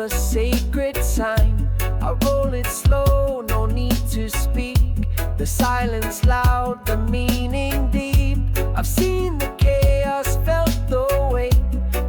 a sacred sign. I roll it slow, no need to speak. The silence loud, the meaning deep. I've seen the chaos, felt the weight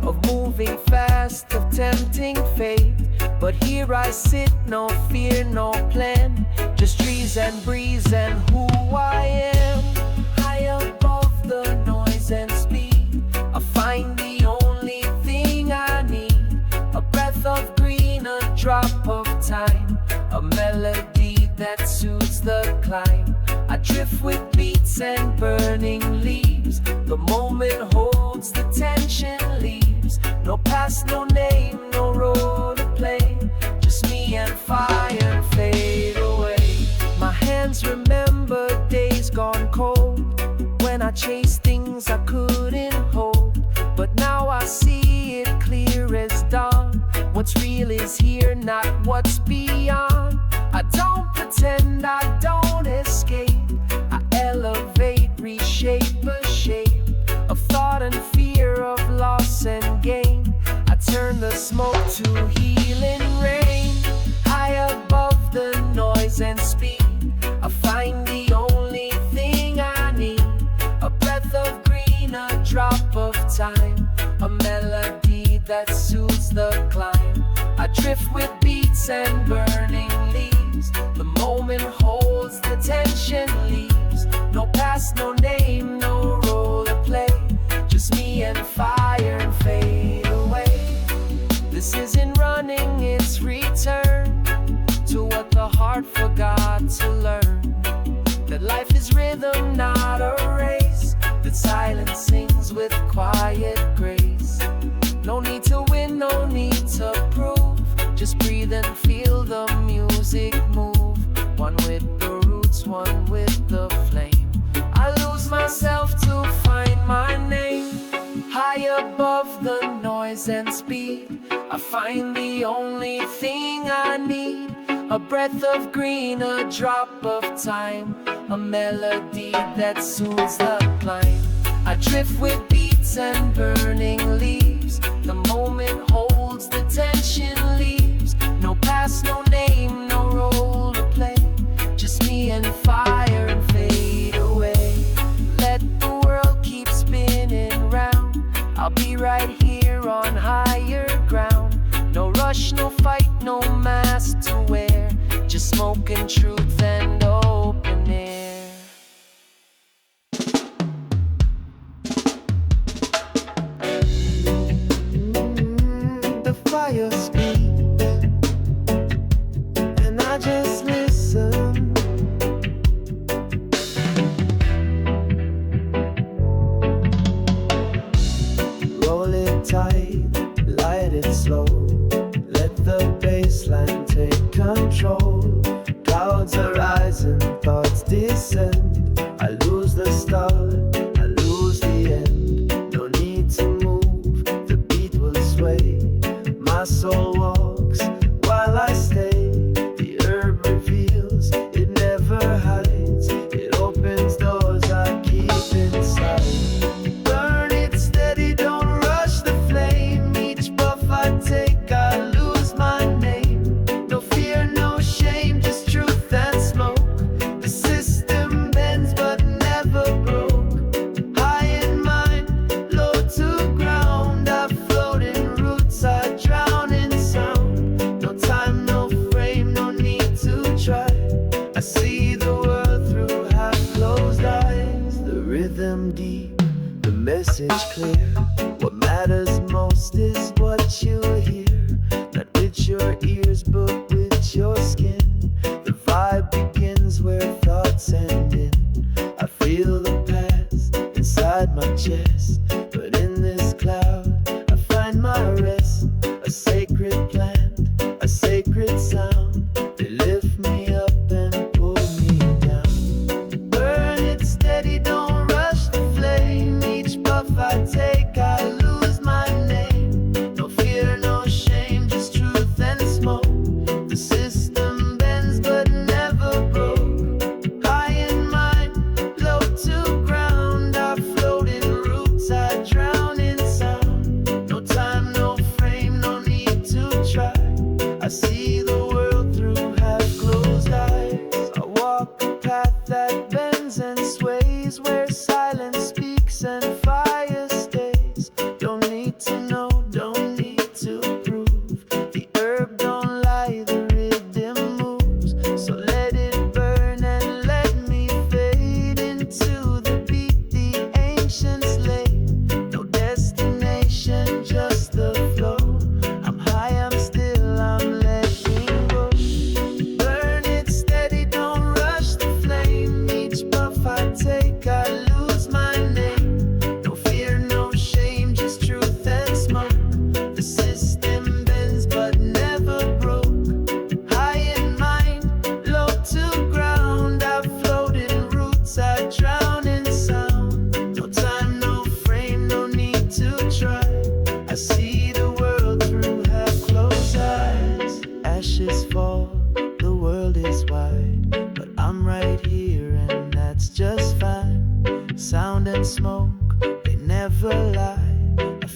of moving fast, of tempting fate. But here I sit, no fear, no plan, just trees and breeze and who I am. High above the noise and speed, I find the only thing I need. A breath of green, a drop of time, a melody that soothes the climb. I drift with beats and burning leaves. The moment holds, the tension leaves. No past, no name, no role to play. Just me and fire fade away. My hands remember days gone cold, when I chased things I couldn't hold. But now I see it clear as dawn. What's real is here, not what's beyond. I don't pretend, I don't escape. I elevate, reshape a shape of thought and fear, of loss and gain. I turn the smoke to healing rain. High above the noise and speed, I find the only thing I need. A breath of green, a drop of time, a melody that soothes the climb. I drift with beats and burning leaves. The moment holds, the tension leaves. No past, no name, no role to play. Just me and fire and fade away. This isn't running, it's return to what the heart forgot to learn. That life is rhythm, not a race. That silence sings with quiet grace. No need to win, no need to prove. Just breathe and feel the music move. One with the roots, one with the flame. I lose myself to find my name. High above the noise and speed, I find the only thing I need. A breath of green, a drop of time, a melody that soothes the climb. I drift with beats and burning leaves. The moment holds, the tension leaves. No past, no name, no role to play. Just me and fire and fade away. Let the world keep spinning round. I'll be right here on higher ground. No rush, no fight, no mask to wear. Just smoke and truth and open air. The fire speaks, and I just listen. Roll it tight, light it slow. Let the bassline take control. Clouds are rising, thoughts descend. I lose the start, I lose the end. No need to move, the beat will sway. My soul walks while I stay. The herb reveals, it never hides. It opens doors I keep inside. Burn it steady, don't rush the flame. Each puff I take, I lose my name. No fear, no shame, just truth and smoke. The system bends but never broke. High in mind, low to ground. I float in roots, I drown in sound. No time, no frame, no need to try. I see the world through half-closed eyes. The rhythm deep, the message clear. What matters most is what you hear. Not with your ears, but with your skin. The vibe begins where thoughts end in. I feel the past inside my chest, but in this cloud I find my rest. A sacred plant, a sacred sound. They lift me up and pull me down. Burn it steady, don't rush the flame. Each puff I take, I lose my name. No fear, no shame, just truth and smoke. The system bends but never broke. High in mind, low to ground. I float in roots, I drown in sound. No time, no frame, no need to try.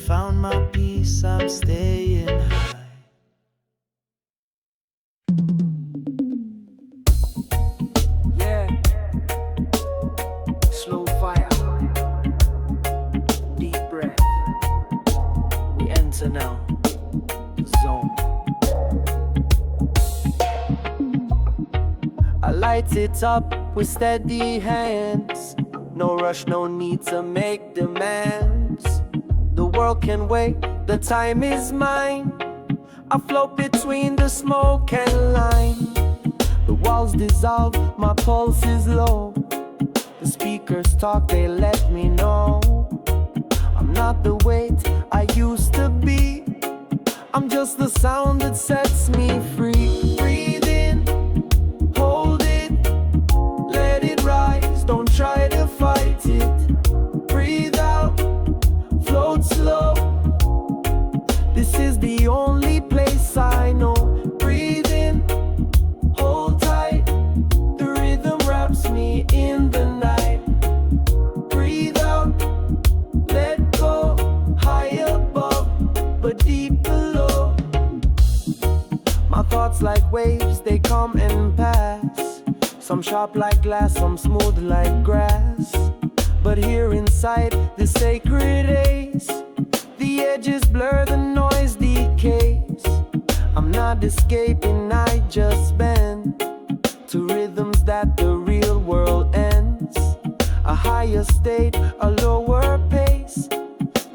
found my peace, I'm staying high. Yeah. Slow fire. Deep breath. We enter now. Zone. I light it up with steady hands. No rush, no need to make demands. The world can wait, the time is mine. I float between the smoke and lime. The walls dissolve, my pulse is low. The speakers talk, they let me know I'm not the weight I used to be. I'm just the sound that sets me free. Breathe in, hold it, let it rise. Don't try to fight it. Breathe out, float slow. This is the only place I know. Breathe in, hold tight. The rhythm wraps me in the night. Breathe out, let go. High above, but deep below. My thoughts like waves, they come and pass. Some sharp like glass, some smooth like grass. But here inside this sacred haze, the edges blur, the noise decays. I'm not escaping, I just bend to rhythms that the real world ends. A higher state, a lower pace.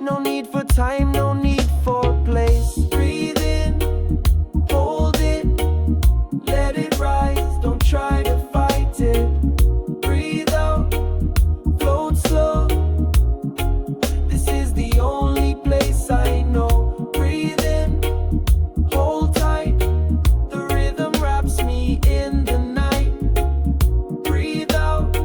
No need for time, no need for place. Breathe in, hold it, let it rise. Don't try to fight it. Breathe out, float slow. This is the only place I know. Breathe in, hold tight. The rhythm wraps me in the night. Breathe out,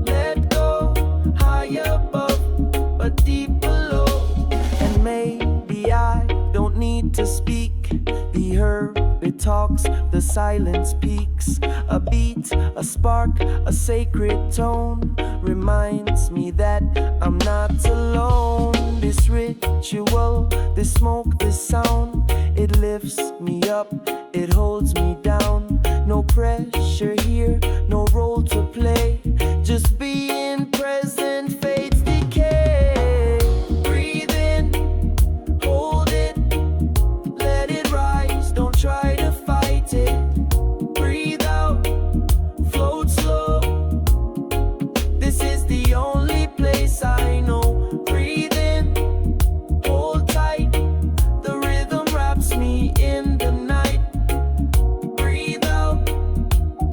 let go. High above, but deep below. And maybe I don't need to speak. The herb, it talks, the silence speaks. A beat, a spark, a sacred tone reminds me that I'm not alone. This ritual, this smoke, this sound, it lifts me up, it holds me down. No pressure here, no role to play. Just being present fades decay. Breathe in, hold it, let it rise. Don't try to fight it. Breathe out, float slow. This is the only place I know. Breathe in, hold tight. The rhythm wraps me in the night. Breathe out,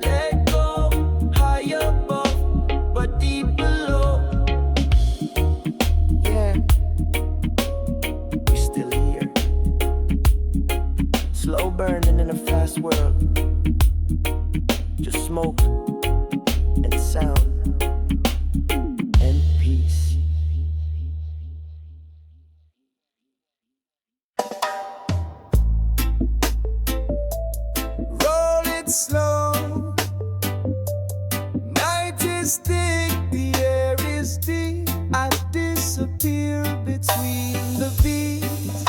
let go. High above, but deep below. Yeah, we're still here. Slow burning in a fast world. Just smoke and sound and peace. Roll it slow. Night is thick, the air is deep. I disappear between the beats.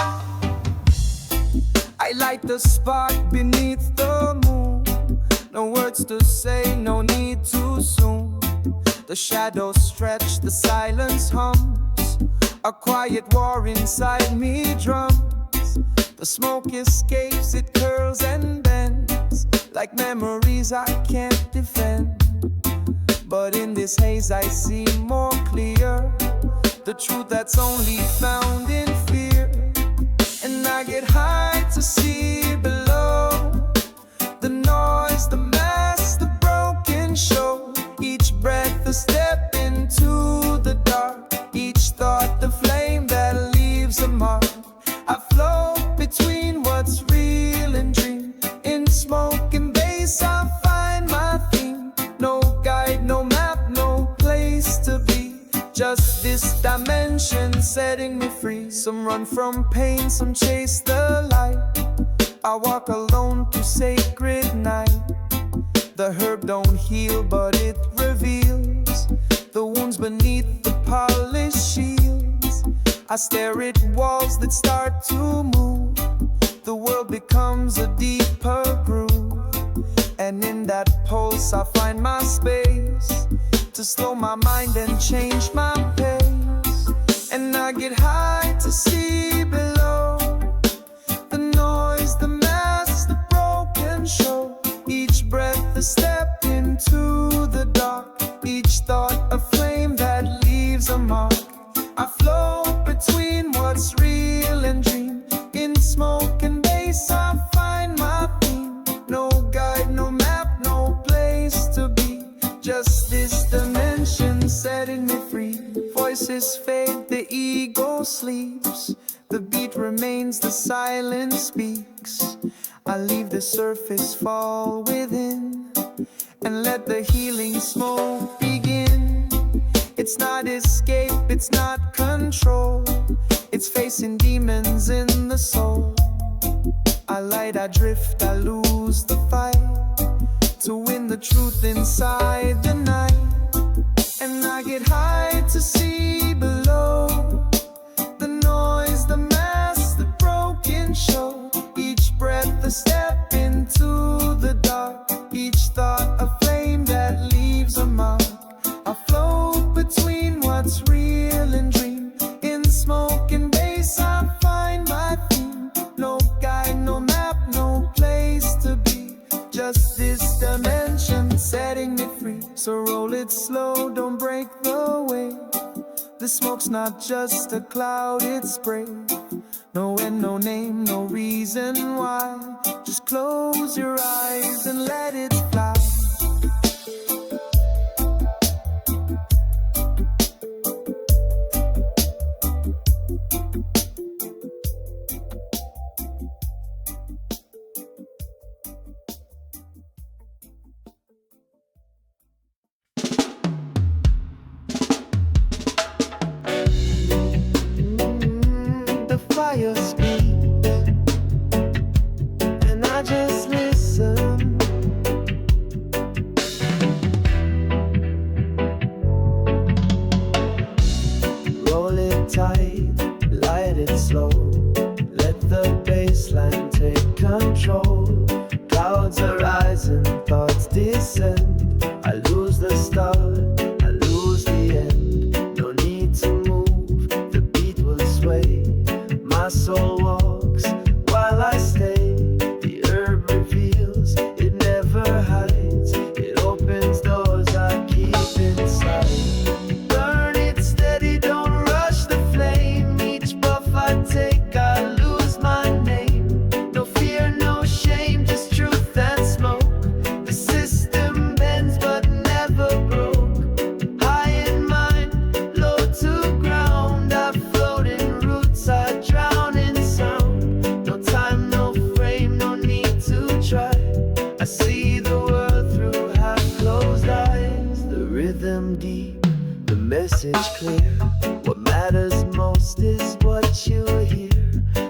I light the spark beneath the moon. No words to say, no need too soon. The shadows stretch, the silence hums. A quiet war inside me drums. The smoke escapes, it curls and bends like memories I can't defend. But in this haze I see more clear the truth that's only found in fear. And I get high to see below the noise, the mass, the broken show. Each breath a step into the dark. Each thought the flame that leaves a mark. I float between what's real and dream. In smoke and bass I find my theme. No guide, no map, no place to be. Just this dimension setting me free. Some run from pain, some chase the light. I walk alone to sacred night. The herb don't heal, but it reveals the wounds beneath the polished shields. I stare at walls that start to move. The world becomes a deeper groove, and in that pulse I find my space to slow my mind and change my pace. And I get high to see below the noise, the mess, the broken show. Each breath a step into the dark, each thought a flame that leaves a mark. I float between what's real and dream. In smoke and bass I find my theme. No guide, no map, no place to be. Just this dimension setting me free. Voices fade, the ego sleeps. The beat remains, the silence speaks. I leave the surface, fall within, and let the healing smoke begin. It's not escape, it's not control. It's facing demons in the soul. I light, I drift, I lose the fight to win the truth inside the night. And I get high to see below the noise, the mess, the broken show. Each breath a step into the dark, each thought a flame that leaves a mark. I float between what's real and dream. In smoke and bass I find my theme. No guide, no map, no place to be. Just this dimension setting me free. So roll it slow, don't break the wave. The smoke's not just a cloud, it's brave. No end, no name, no reason why. Just close your eyes and let it fly. Fire speaks, and I just listen. Roll it tight, light it slow. Let the bassline take control. Clouds are rising, thoughts descend. I lose the start, I lose the end. No need to move, the beat will sway. My soul walks while I stay. The herb reveals, it never hides. It opens doors I keep inside. Burn it steady, don't rush the flame. Each puff I take, I lose my name. No fear, no shame, just truth and smoke. The system bends but never broke. High in mind, low to ground. I float in roots, I drown in sound. No time, no frame, no need to try. I see the world through half-closed eyes. The rhythm deep, the message clear. What matters most is what you hear.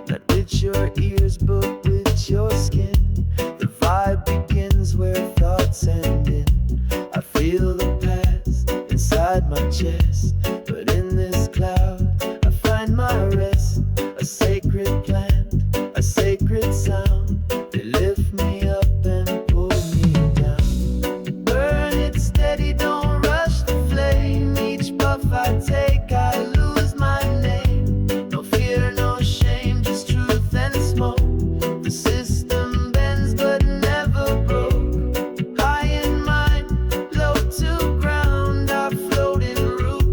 Not with your ears, but with your skin. The vibe begins where thoughts end in. I feel the past inside my chest, but in this cloud I find my rest. A sacred plant, a sacred sound. They lift me up and pull me down. Burn it steady, don't rush the flame. Each puff I take, I lose my name. No fear, no shame, just truth and smoke. The system bends but never broke. High in mind, low to ground. I float in roots,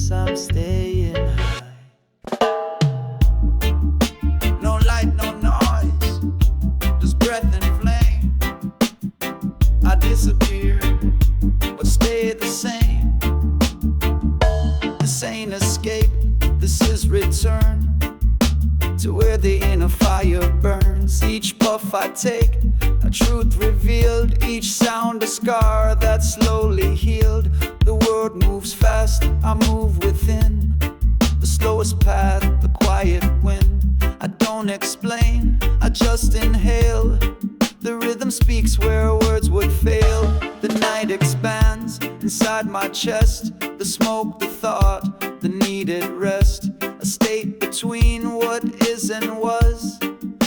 universe, I'm staying high. No light, no noise, just breath and flame. I disappear, but stay the same. This ain't escape, this is return to where the inner fire burns. Each puff I take, a truth revealed. Each sound a scar that's slowly healed. The world moves fast, I move within. The slowest path, the quiet wind. I don't explain, I just inhale. The rhythm speaks where words would fail. The night expands inside my chest. The smoke, the thought, the needed rest. A state between what is and was,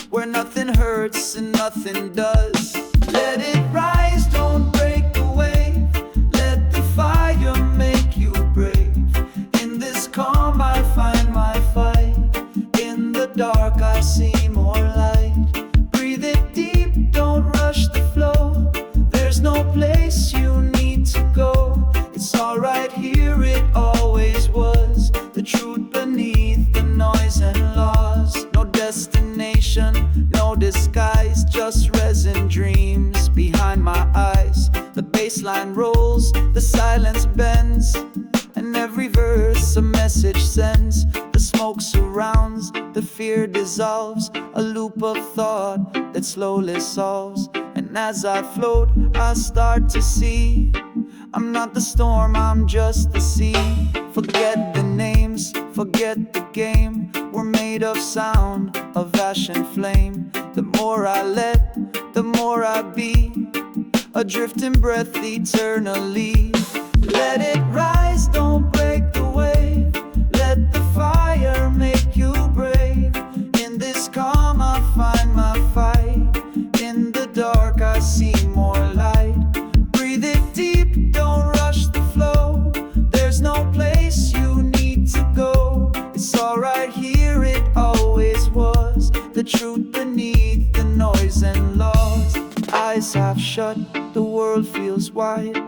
where nothing hurts and nothing does. Let it rise, don't break the wave. Let the fire make you brave. In this calm I find my fight. In the dark I see more light. Breathe it deep, don't rush the flow. There's no place you need to go. It's alright here, it always was. The truth beneath the noise and laws. No destination, no disguise, just resin dreams behind my eyes. The bassline rolls, the silence bends, and every verse a message sends. The smoke surrounds, the fear dissolves, a loop of thought that slowly solves. And as I float, I start to see I'm not the storm, I'm just the sea. Forget the names, forget the game. We're made of sound, of ash and flame. The more I let, the more I be, a drifting breath eternally. Let it rise, don't break the wave. Let the fire make you brave. In this calm I find my fight. In the dark I see more light. Breathe it deep, don't rush the flow. There's no place you need to go. It's alright here, it always was. The truth beneath the noise and laws. Eyes half shut, the world feels wide.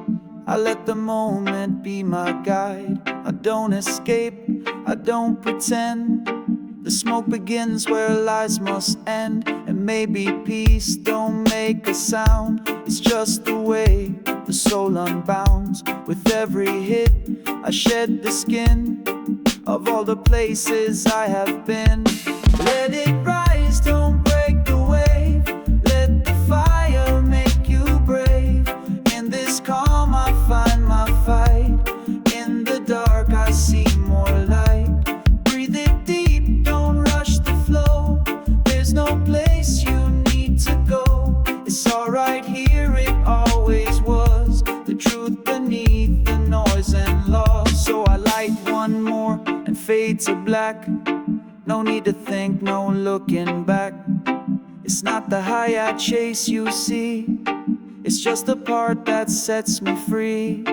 I let the moment be my guide. I don't escape, I don't pretend. The smoke begins where lies must end. And maybe peace don't make a sound. It's just the way the soul unbounds. With every hit I shed the skin of all the places I have been. Let it rise, don't break the wave. Let the fire make you brave. In this calm I find my fight. In the dark I see more light. Breathe it deep, don't rush the flow. There's no place you need to go. It's alright here, it always was. The truth beneath the noise and laws. So I light one more and fade to black. No need to think, no looking back. It's not the high I chase, you see. It's just the part that sets me free.